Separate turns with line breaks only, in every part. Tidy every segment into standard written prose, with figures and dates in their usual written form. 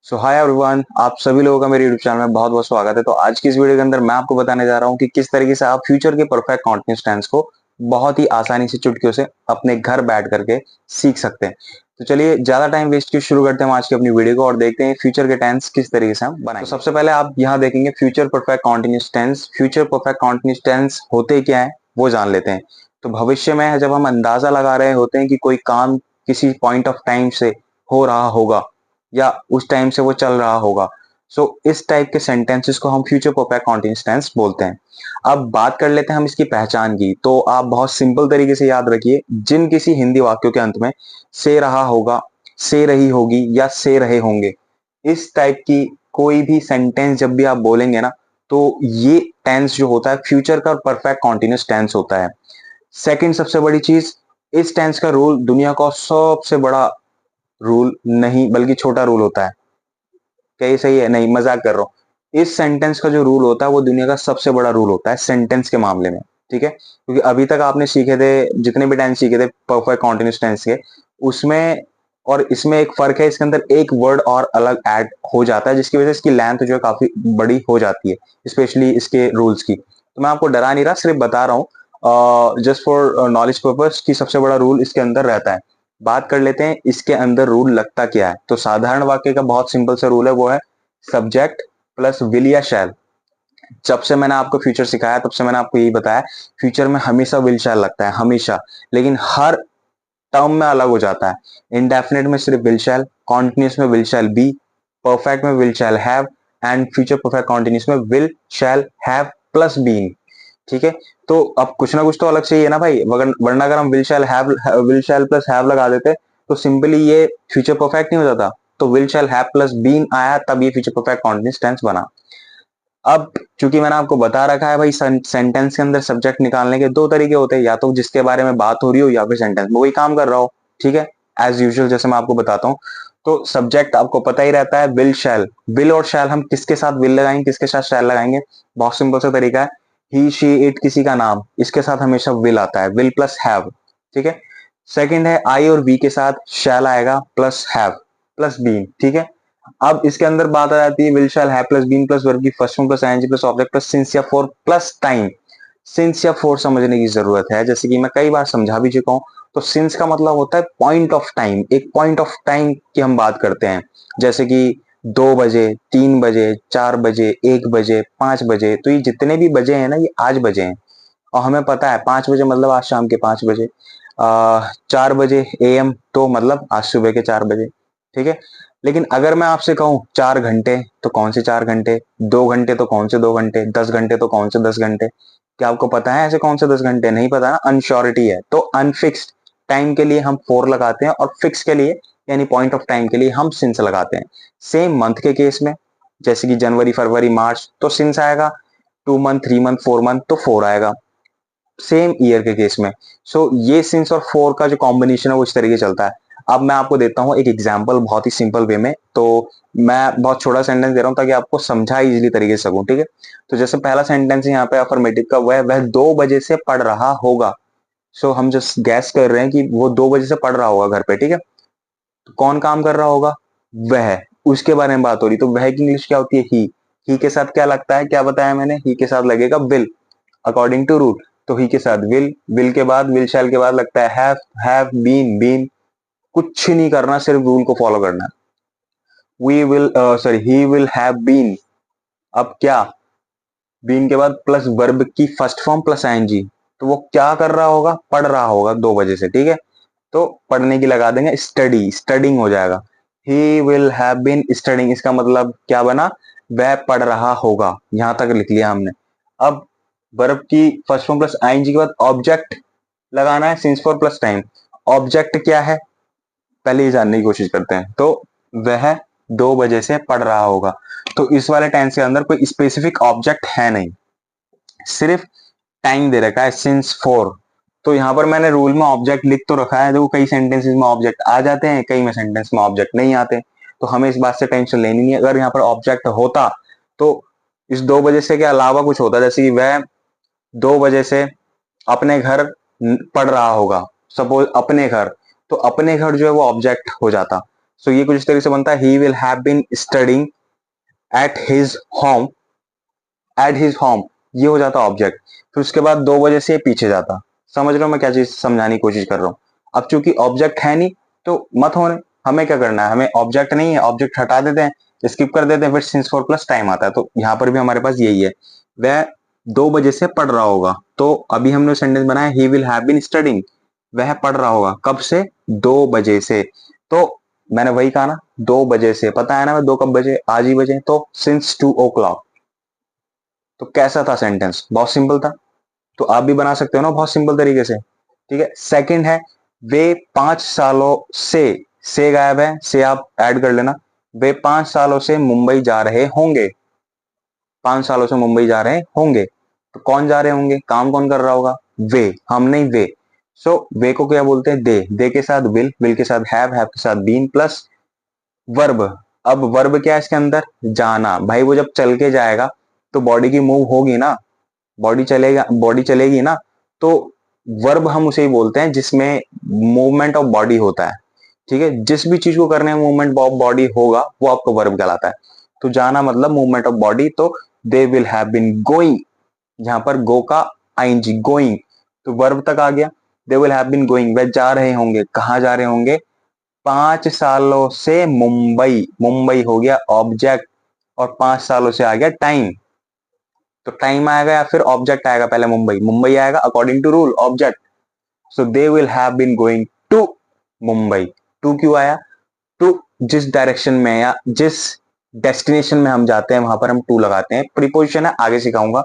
सो hi everyone, आप सभी लोगों का मेरे यूट्यूब चैनल में बहुत बहुत स्वागत है। तो आज की इस वीडियो के अंदर मैं आपको बताने जा रहा हूँ कि किस तरीके से आप फ्यूचर के परफेक्ट कॉन्टिन्यूअस टेंस को बहुत ही आसानी से चुटकियों से अपने घर बैठ करके सीख सकते हैं। तो चलिए ज्यादा टाइम वेस्ट किए शुरू करते हैं आज की अपनी वीडियो को और देखते हैं फ्यूचर के टेंस किस तरीके से हम बनाएंगे। तो सबसे पहले आप यहाँ देखेंगे future perfect continuous tense. Future perfect continuous tense होते क्या है वो जान लेते हैं। तो भविष्य में जब हम अंदाजा लगा रहे होते हैं कि कोई काम किसी पॉइंट ऑफ टाइम से हो रहा होगा या उस टाइम से वो चल रहा होगा, सो इस टाइप के सेंटेंसेस को हम फ्यूचर परफेक्ट कॉन्टिन्यूअस टेंस बोलते हैं। अब बात कर लेते हैं हम इसकी पहचान की। तो आप बहुत सिंपल तरीके से याद रखिए, जिन किसी हिंदी वाक्यों के अंत में से रहा होगा, से रही होगी या से रहे होंगे, इस टाइप की कोई भी सेंटेंस जब भी आप बोलेंगे ना, तो ये टेंस जो होता है फ्यूचर का परफेक्ट कॉन्टिन्यूअस टेंस होता है। सेकंड सबसे बड़ी चीज, इस टेंस का रूल दुनिया का सबसे बड़ा रूल नहीं बल्कि छोटा रूल होता है। क्या ये सही है? नहीं, मजाक कर रहा हूं। इस सेंटेंस का जो रूल होता है वो दुनिया का सबसे बड़ा रूल होता है सेंटेंस के मामले में। ठीक है, क्योंकि अभी तक आपने सीखे थे, जितने भी टेंस सीखे थे परफेक्ट कॉन्टिन्यूअस टेंस के, उसमें और इसमें एक फर्क है। इसके अंदर एक वर्ड और अलग ऐड हो जाता है जिसकी वजह से इसकी लेंथ जो है काफी बड़ी हो जाती है, स्पेशली इसके रूल्स की। तो मैं आपको डरा नहीं रहा, सिर्फ बता रहा हूँ जस्ट फॉर नॉलेज पर्पस की सबसे बड़ा रूल इसके अंदर रहता है। बात कर लेते हैं इसके अंदर रूल लगता क्या है। तो साधारण वाक्य का बहुत सिंपल सा रूल है, वो है सब्जेक्ट प्लस विल या शैल। जब से मैंने आपको फ्यूचर सिखाया तब से मैंने आपको यही बताया, फ्यूचर में हमेशा विल शैल लगता है, हमेशा। लेकिन हर टर्म में अलग हो जाता है। इंडेफिनेट में सिर्फ विल शैल, कॉन्टिन्यूस में विल शैल बी, परफेक्ट में will shall have, and future perfect continuous में will shall have plus being. ठीक है, तो अब कुछ ना कुछ तो अलग चाहिए ना भाई, वरना अगर हम विल शैल प्लस हैव लगा देते तो सिंपली ये फ्यूचर परफेक्ट नहीं हो जाता। तो will shall have plus been आया तब ये फ्यूचर परफेक्ट कॉन्टिन्यूअस टेंस बना। अब चूंकि मैंने आपको बता रखा है भाई, सेंटेंस के अंदर सब्जेक्ट निकालने के दो तरीके होते हैं, या तो जिसके बारे में बात हो रही हो या फिर सेंटेंस में वही काम कर रहा हो। ठीक है, एज यूजुअल जैसे मैं आपको बताता हूँ। तो सब्जेक्ट आपको पता ही रहता है, विल शैल। विल और शैल हम किसके साथ विल लगाएंगे, किसके साथ शैल लगाएंगे? बहुत सिंपल सा तरीका है, ही शी इट किसी का नाम, इसके साथ हमेशा विल आता है, विल प्लस हैव। ठीक है, सेकंड है आई और वी के साथ शैल आएगा प्लस हैव प्लस बीन। ठीक है, अब इसके अंदर बात आ जाती है will shall have plus been plus verb की first form plus ING plus object plus since या फॉर प्लस टाइम। सिंस या फॉर समझने की जरूरत है, जैसे कि मैं कई बार समझा भी चुका हूं। तो सिंस का मतलब होता है पॉइंट ऑफ टाइम, एक पॉइंट ऑफ टाइम की हम बात करते हैं। जैसे कि 2 बजे, 3 बजे, 4 बजे, 1 बजे, 5 बजे, तो ये जितने भी बजे हैं ना, ये आज बजे हैं। और हमें पता है 5 बजे मतलब आज शाम के 5 बजे। 4 बजे एएम तो मतलब आज सुबह के 4 बजे। ठीक है, लेकिन अगर मैं आपसे कहूं 4 घंटे, तो कौन से 4 घंटे? 2 घंटे तो कौन से 2 घंटे? 10 घंटे तो कौन से 10 घंटे? क्या आपको पता है ऐसे कौन से 10 घंटे? नहीं पता ना, अनश्योरिटी है। तो अनफिक्स्ड टाइम के लिए हम फोर लगाते हैं और फिक्स के लिए यानी पॉइंट ऑफ टाइम के लिए हम सिंस लगाते हैं। सेम मंथ के केस में, जैसे कि जनवरी फरवरी मार्च तो सिंस आएगा, 2 मंथ 3 मंथ 4 मंथ तो फोर आएगा। सेम ईयर के केस में। सो ये सिंस और फोर का जो कॉम्बिनेशन है वो इस तरीके चलता है। अब मैं आपको देता हूं एक एग्जांपल बहुत ही सिंपल वे में। तो मैं बहुत छोटा सेंटेंस दे रहा हूं ताकि आपको समझा इजीली तरीके से सकूं। ठीक है, तो जैसे पहला सेंटेंस यहाँ पे अफर्मेटिव का, वह 2 बजे से पढ़ रहा होगा। सो हम जस्ट गैस कर रहे हैं कि वो 2 बजे से पढ़ रहा होगा घर पे। ठीक है, तो कौन काम कर रहा होगा? वह, उसके बारे में बात हो रही। तो वह की इंग्लिश क्या होती है? ही के साथ क्या लगता है, क्या बताया मैंने? ही के साथ लगेगा विल, अकॉर्डिंग टू रूल। तो ही के साथ विल, विल के बाद विल शैल के बाद लगता है हैव बीन बीन। कुछ नहीं करना, सिर्फ रूल को फॉलो करना। We will sorry he will have been. अब क्या, बीन के बाद प्लस वर्ब की फर्स्ट फॉर्म प्लस आईएनजी। तो वो क्या कर रहा होगा? पढ़ रहा होगा 2 बजे से। ठीक है, तो पढ़ने की लगा देंगे स्टडी, स्टडिंग हो जाएगा। He will have been studying, इसका मतलब क्या बना? वह पढ़ रहा होगा। यहां तक लिख लिया हमने। अब वर्ब की फर्स्ट फॉर्म प्लस आईएनजी के बाद ऑब्जेक्ट लगाना है, since for plus time. Object क्या है पहले ये जानने की कोशिश करते हैं। तो वह 2 बजे से पढ़ रहा होगा। तो इस वाले टेंस के अंदर कोई स्पेसिफिक ऑब्जेक्ट है नहीं, सिर्फ टाइम दे रखा है सिंस फोर। तो यहां पर मैंने रूल में ऑब्जेक्ट लिख तो रखा है, देखो कई सेंटेंसेस में ऑब्जेक्ट आ जाते हैं, कई में सेंटेंस में ऑब्जेक्ट नहीं आते। तो हमें इस बात से टेंशन लेनी नहीं है। अगर यहाँ पर ऑब्जेक्ट होता तो इस 2 बजे से के अलावा कुछ होता, जैसे कि वह 2 बजे से अपने घर पढ़ रहा होगा। सपोज अपने घर, तो अपने घर जो है वो ऑब्जेक्ट हो जाता। सो ये कुछ इस तरीके से बनता है, he will have been studying at his home, at his home, ये हो जाता ऑब्जेक्ट। फिर उसके बाद 2 बजे से पीछे जाता। समझ रहे हो मैं क्या चीज समझाने की कोशिश कर रहा हूँ? अब चूंकि ऑब्जेक्ट है नहीं तो मत होने, हमें क्या करना है, हमें ऑब्जेक्ट नहीं है, ऑब्जेक्ट हटा देते हैं, स्किप कर देते हैं, फिर सिंस फोर प्लस टाइम आता है। तो यहाँ पर भी हमारे पास यही है, वह 2 बजे से पढ़ रहा होगा। तो अभी हमने सेंटेंस बनाया, he will have been studying, वह पढ़ रहा होगा कब से, 2 बजे से। तो मैंने वही कहा ना, 2 बजे से, पता है ना मैं 2 कब बजे, आज ही बजे, तो सिंस 2 o'clock। तो कैसा था सेंटेंस, बहुत सिंपल था। तो आप भी बना सकते हो ना बहुत सिंपल तरीके से। ठीक है, सेकंड है, वे 5 सालों से गायब है, से आप ऐड कर लेना, वे 5 सालों से मुंबई जा रहे होंगे, 5 सालों से मुंबई जा रहे होंगे। तो कौन जा रहे होंगे, काम कौन कर रहा होगा, वे, हम नहीं, वे। सो वे को क्या बोलते हैं, दे के साथ विल के साथ हैव के साथ बीन प्लस वर्ब। अब वर्ब क्या है इसके अंदर, जाना। भाई वो जब चल के जाएगा तो बॉडी की मूव होगी ना, बॉडी चलेगी ना। तो वर्ब हम उसे ही बोलते हैं जिसमें मूवमेंट ऑफ बॉडी होता है। ठीक है, जिस भी चीज को करने में मूवमेंट ऑफ बॉडी होगा वो आपको वर्ब कहलाता है। तो जाना मतलब मूवमेंट ऑफ बॉडी। तो they will have been going, जहां पर गो का आईएनजी, गोइंग, तो वर्ब तक आ गया। They will have been going, वे जा रहे होंगे, कहां जा रहे होंगे, 5 सालों से मुंबई, मुंबई हो गया ऑब्जेक्ट, और 5 सालों से आ गया टाइम। तो टाइम आएगा या फिर ऑब्जेक्ट आएगा, पहले मुंबई, मुंबई आएगा according to rule object. So they will have been going to Mumbai. To क्यों आया, टू जिस डायरेक्शन में या जिस डेस्टिनेशन में हम जाते हैं वहां पर हम टू लगाते हैं, प्रीपोजिशन है, आगे सिखाऊंगा।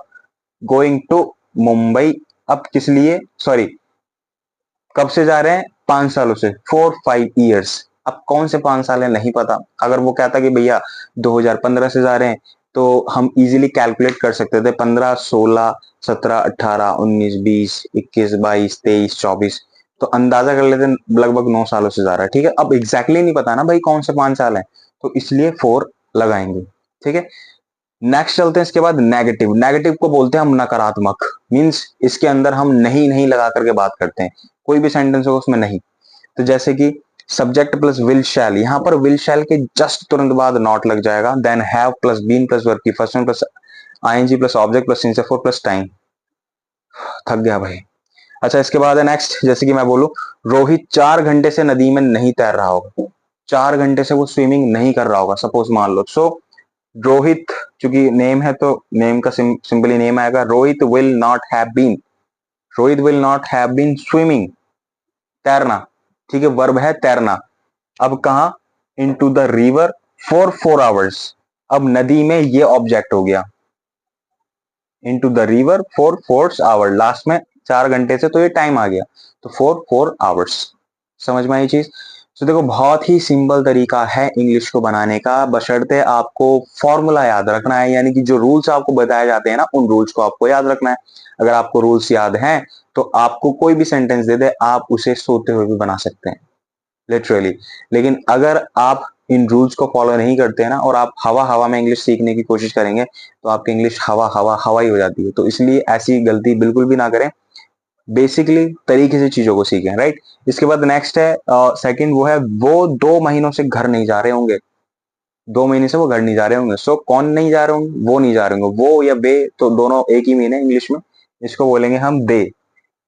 गोइंग टू मुंबई, अब किस लिए, सॉरी, कब से जा रहे हैं, 5 सालों से, 4-5 years। अब कौन से 5 साल है नहीं पता। अगर वो कहता कि भैया 2015 से जा रहे हैं तो हम इजीली कैलकुलेट कर सकते थे, 15, 16, 17, 18, 19, 20, 21, 22, 23, 24, तो अंदाजा कर लेते लगभग 9 सालों से जा रहा है। ठीक है, अब एग्जैक्टली नहीं पता ना भाई कौन से 5 साल है, तो इसलिए 4 लगाएंगे। ठीक है, नेक्स्ट चलते हैं, इसके बाद नेगेटिव। नेगेटिव को बोलते हैं हम नकारात्मक, मींस इसके अंदर हम नहीं नहीं लगा करके बात करते हैं, कोई भी सेंटेंस हो उसमें नहीं। तो जैसे कि सब्जेक्ट प्लस विल शैल, यहां पर विल शैल के जस्ट तुरंत बाद नॉट लग जाएगा, then have plus been plus verb की first one plus ING plus object plus since for plus time. थक गया भाई। अच्छा, इसके बाद है नेक्स्ट, जैसे कि मैं बोलूं, रोहित 4 घंटे से नदी में नहीं तैर रहा होगा, 4 घंटे से वो स्विमिंग नहीं कर रहा होगा, सपोज मान लो। सो रोहित, चूंकि नेम है तो नेम का सिंपली नेम आएगा, Rohit will not have been, Rohit will not have been swimming, तैरना। ठीक है, वर्ब है तैरना। अब कहा, into the river for 4 hours, अब नदी में ये ऑब्जेक्ट हो गया, into the river for 4 hours, last में 4 घंटे से तो ये टाइम आ गया, तो 4 hours। समझ में आई चीज? तो देखो बहुत ही सिंपल तरीका है इंग्लिश को बनाने का, बशर्ते आपको फॉर्मूला याद रखना है, यानी कि जो रूल्स आपको बताए जाते हैं ना उन रूल्स को आपको याद रखना है। अगर आपको रूल्स याद हैं तो आपको कोई भी सेंटेंस दे दे आप उसे सोते हुए भी बना सकते हैं, लिटरली। लेकिन अगर आप इन रूल्स को फॉलो नहीं करते हैं ना और आप हवा हवा में इंग्लिश सीखने की कोशिश करेंगे तो आपकी इंग्लिश हवा हवा हवा ही हो जाती है। तो इसलिए ऐसी गलती बिल्कुल भी ना करें, बेसिकली तरीके से चीजों को सीखें, राइट। इसके बाद नेक्स्ट है सेकंड, वो है, वो 2 महीनों से घर नहीं जा रहे होंगे, 2 महीने से वो घर नहीं जा रहे होंगे। सो कौन नहीं जा रहे होंगे, वो नहीं जा रहे होंगे, वो या बे तो दोनों एक ही मीन है इंग्लिश में, इसको बोलेंगे हम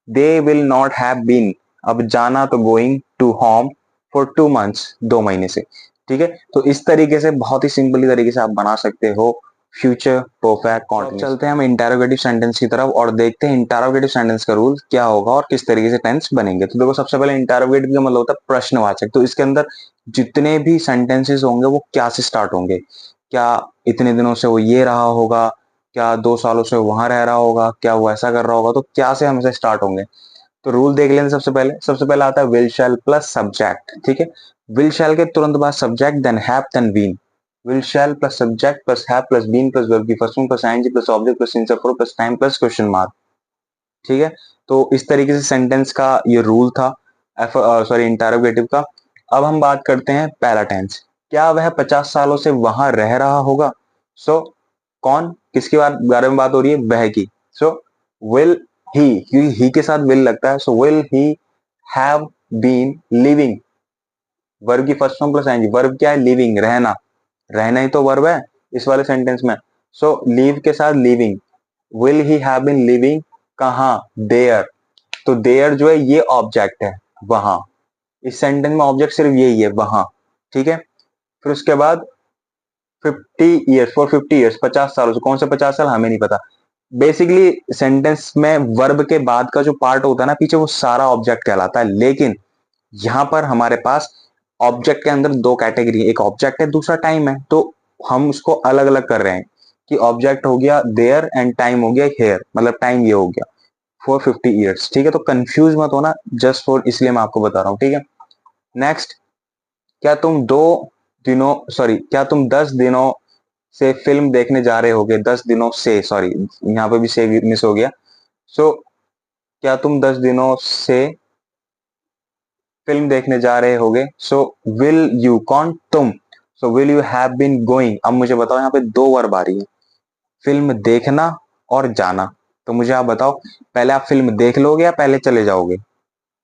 they will not have been, अब जाना तो going to home for 2 months, 2 महीने से। ठीक है, तो इस तरीके से बहुत ही सिंपली तरीके से आप बना सकते हो फ्यूचर परफेक्ट कॉन्टिन्यूस। चलते हैं हम इंटरोगेटिव सेंटेंस की तरफ और देखते हैं इंटरोगेटिव सेंटेंस का रूल क्या होगा और किस तरीके से टेंस बनेंगे। तो देखो सबसे पहले इंटरोगेटिव का मतलब होता है प्रश्नवाचक। तो इसके अंदर जितने भी सेंटेंसेस होंगे वो क्या से स्टार्ट होंगे, क्या इतने दिनों से वो ये रहा होगा, क्या 2 सालों से वहां रह रहा होगा, क्या वो ऐसा कर रहा होगा, तो क्या से हमेशा स्टार्ट होंगे। तो रूल देख लेते हैं। सबसे पहले आता है विल शैल प्लस सब्जेक्ट। ठीक है, विल शैल के तुरंत बाद subject, then have, then been. Will shall plus subject plus have plus been plus verb की first form plus ING plus object plus since for plus time plus question mark. ठीक है, तो इस तरीके से सेंटेंस का ये रूल था, सॉरी इंटरोगेटिव का। अब हम बात करते हैं पहला टेंस, क्या वह 50 सालों से वहां रह रहा होगा। सो कौन, किसके बारे में बात हो रही है, वह की। सो विल ही, क्योंकि ही के साथ विल लगता है, so will he have been living, verb की first form plus ING. Verb क्या है? लिविंग, रहना, रहना ही तो वर्ब है इस वाले सेंटेंस में। सो लीव के साथ living. Will he have been living कहाँ? देयर। तो देयर जो है ये ऑब्जेक्ट है, वहां। इस सेंटेंस में ऑब्जेक्ट सिर्फ यही है, वहां। ठीक है। फिर उसके बाद 50 ईयर्स, फॉर 50 ईयर्स, 50 सालों से। कौन से 50 साल? हमें नहीं पता। बेसिकली सेंटेंस में वर्ब के बाद का जो पार्ट होता है ना पीछे, वो सारा ऑब्जेक्ट कहलाता है। लेकिन यहां पर हमारे पास ऑब्जेक्ट के अंदर दो कैटेगरी, एक ऑब्जेक्ट है, दूसरा टाइम है। तो हम उसको अलग अलग कर रहे हैं कि ऑब्जेक्ट हो गया देयर एंड टाइम हो गया हेयर, मतलब टाइम ये हो गया फॉर 50 ईयर्स। ठीक है, तो कंफ्यूज मत होना, जस्ट फॉर इसलिए मैं आपको बता रहा हूं। ठीक है। नेक्स्ट, क्या तुम 2 दिनों, सॉरी, क्या तुम 10 दिनों से फिल्म देखने जा रहे होगे? 10 दिनों से, सॉरी, यहाँ पे भी से मिस हो गया। सो क्या तुम 10 दिनों से फिल्म देखने जा रहे होगे? सो विल यू, कौन? तुम। So will you have been going. अब मुझे बताओ, यहाँ पे दो वर्ब आ रही है, फिल्म देखना और जाना। तो मुझे आप बताओ, पहले आप फिल्म देख लोगे या पहले चले जाओगे?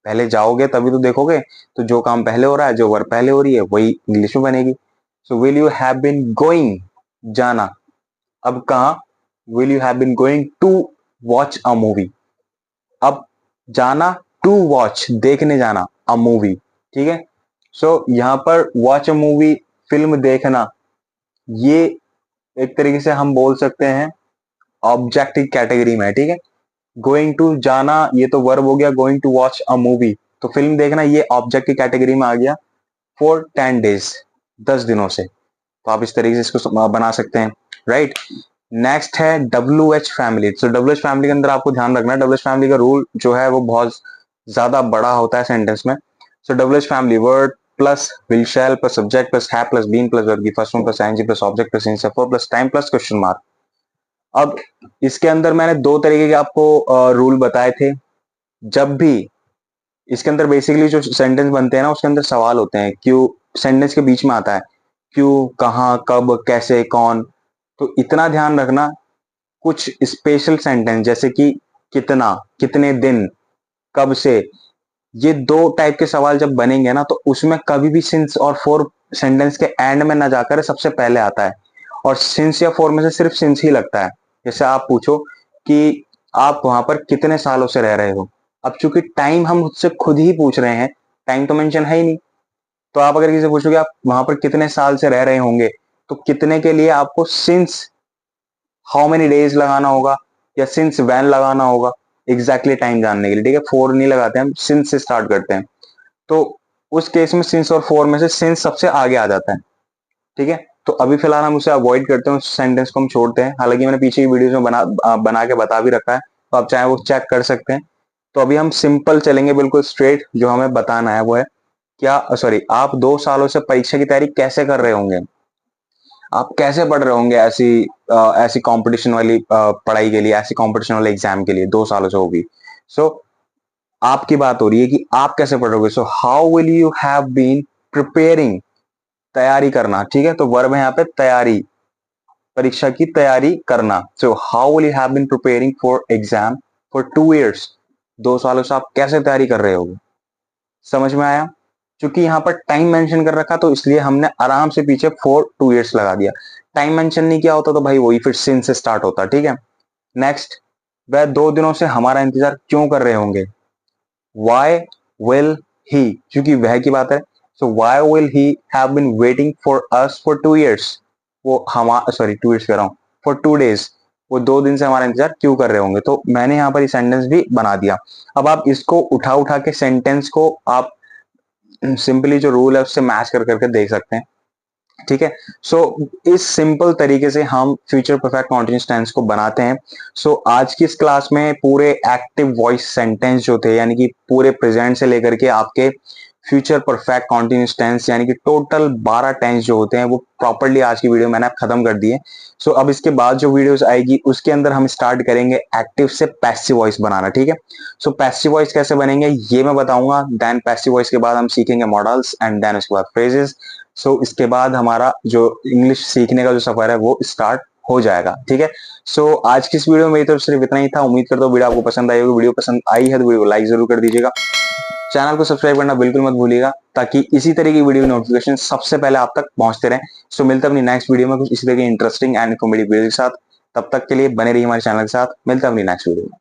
पहले जाओगे तभी तो देखोगे। तो जो काम पहले हो रहा है, जो वर्ब पहले हो रही है, वही इंग्लिश में बनेगी। So will you have been going, जाना। अब कहा? Will you have been going to watch a movie. अब जाना, टू वॉच, देखने जाना, अ मूवी। ठीक है। सो यहाँ पर वॉच अ मूवी, फिल्म देखना, ये एक तरीके से हम बोल सकते हैं ऑब्जेक्ट की कैटेगरी में है। ठीक है। गोइंग टू, जाना, ये तो वर्ब हो गया। Going to watch a movie, तो फिल्म देखना, ये ऑब्जेक्ट की कैटेगरी में आ गया। फॉर 10 डेज, 10 दिनों से। तो आप इस तरीके से इसको बना सकते हैं, राइट। नेक्स्ट है WH फैमिली। तो WH फैमिली के अंदर आपको ध्यान रखना है, WH फैमिली का रूल जो है वो बहुत ज्यादा बड़ा होता है सेंटेंस में। So WH family, word plus will shall plus subject plus have plus been plus verb की first form plus ING plus object plus since for plus time plus question mark. अब इसके अंदर मैंने दो तरीके के आपको रूल बताए थे। जब भी इसके अंदर बेसिकली जो सेंटेंस बनते हैं ना, उसके अंदर सवाल होते हैं, क्यों, सेंटेंस के बीच में आता है क्यों, कहाँ, कब, कैसे, कौन। तो इतना ध्यान रखना, कुछ स्पेशल सेंटेंस जैसे कि कितना, कितने दिन, कब से, ये दो टाइप के सवाल जब बनेंगे ना, तो उसमें कभी भी सिंस और फॉर सेंटेंस के एंड में ना जाकर सबसे पहले आता है। और सिंस या फॉर में से सिर्फ सिंस ही लगता है। जैसे आप पूछो कि आप वहां पर कितने सालों से रह रहे हो। अब चूंकि टाइम हम उससे खुद ही पूछ रहे हैं, टाइम तो मेंशन है ही नहीं। तो आप अगर किसी से पूछोगे आप वहां पर कितने साल से रह रहे होंगे, तो कितने के लिए आपको सिंस हाउ मेनी डेज लगाना होगा या सिंस वैन लगाना होगा, एग्जैक्टली टाइम जानने के लिए। ठीक है, फोर नहीं लगाते हम, सिंस से स्टार्ट करते हैं। तो उस केस में सिंस और फोर में से सिंस सबसे आगे आ जाता है। ठीक है। तो अभी फिलहाल हम उसे अवॉइड करते हैं, उस सेंटेंस को हम छोड़ते हैं। हालांकि मैंने पीछे की वीडियोस में बना के बता भी रखा है, तो आप चाहे वो चेक कर सकते हैं। तो अभी हम सिंपल चलेंगे, बिल्कुल स्ट्रेट। जो हमें बताना है वो है, क्या, सॉरी, आप 2 सालों से परीक्षा की तैयारी कैसे कर रहे होंगे? आप कैसे पढ़ रहे होंगे ऐसी कंपटीशन वाली पढ़ाई के लिए, ऐसी कंपटीशन वाले एग्जाम के लिए 2 सालों से होगी। सो आपकी बात हो रही है कि आप कैसे पढ़ रहे। So how will you have been preparing, तैयारी करना। ठीक है, तो वर्ब है यहाँ पे तैयारी, परीक्षा की तैयारी करना। So how will you have been preparing for exam for 2 years, 2 सालों से आप कैसे तैयारी कर रहे होगे। समझ में आया? क्योंकि यहाँ पर टाइम मेंशन कर रखा, तो इसलिए हमने आराम से पीछे फॉर 2 इयर्स लगा दिया। टाइम मेंशन नहीं किया होता तो भाई वही फिर सिंस से स्टार्ट होता। ठीक है। नेक्स्ट, वह 2 दिनों से हमारा इंतजार क्यों कर रहे होंगे? वाई विल ही, क्योंकि वह की बात है। So why will he have been waiting for us for 2 years, वो हमारा, सॉरी 2 इयर्स कह रहा हूँ, फॉर 2 डेज, वो 2 दिन से हमारा इंतजार क्यों कर रहे होंगे। तो मैंने यहाँ पर ये सेंटेंस भी बना दिया। अब आप इसको उठा उठा के सेंटेंस को आप सिंपली जो रूल है उससे मैच कर करके देख सकते हैं। ठीक है। सो इस सिंपल तरीके से हम फ्यूचर परफेक्ट कॉन्टिन्यूअस टेंस को बनाते हैं। सो आज की इस क्लास में पूरे एक्टिव वॉइस सेंटेंस जो थे, यानी कि पूरे प्रेजेंट से लेकर के आपके फ्यूचर परफेक्ट कॉन्टिन्यूअस टेंस, यानी कि टोटल 12 टेंस जो होते हैं, वो प्रॉपर्ली आज की वीडियो मैंने खत्म कर दिए। सो अब इसके बाद जो वीडियोस आएगी उसके अंदर हम स्टार्ट करेंगे एक्टिव से पैसिव वॉइस बनाना। ठीक है। सो पैसिव वॉइस कैसे बनेंगे ये मैं बताऊंगा। देन पैसिव वॉइस के बाद हम सीखेंगे मॉडल्स एंड देन उसके बाद फ्रेजेस। सो इसके बाद हमारा जो इंग्लिश सीखने का जो सफर है वो स्टार्ट हो जाएगा। ठीक है। सो आज की इस वीडियो में मेरी तरफ सिर्फ इतना ही था। उम्मीद करता हूँ वीडियो आपको पसंद आई होगी। वीडियो पसंद आई है तो वीडियो को लाइक जरूर कर दीजिएगा। चैनल को सब्सक्राइब करना बिल्कुल मत भूलिएगा, ताकि इसी तरह की वीडियो नोटिफिकेशन सबसे पहले आप तक पहुंचते रहे। सो मिलते हैं अपनी नेक्स्ट वीडियो में कुछ इसी तरह की इंटरेस्टिंग एंड कॉमेडी वीडियो के साथ। तब तक के लिए बने रहिए हमारे चैनल के साथ। मिलते हैं अपनी नेक्स्ट वीडियो में।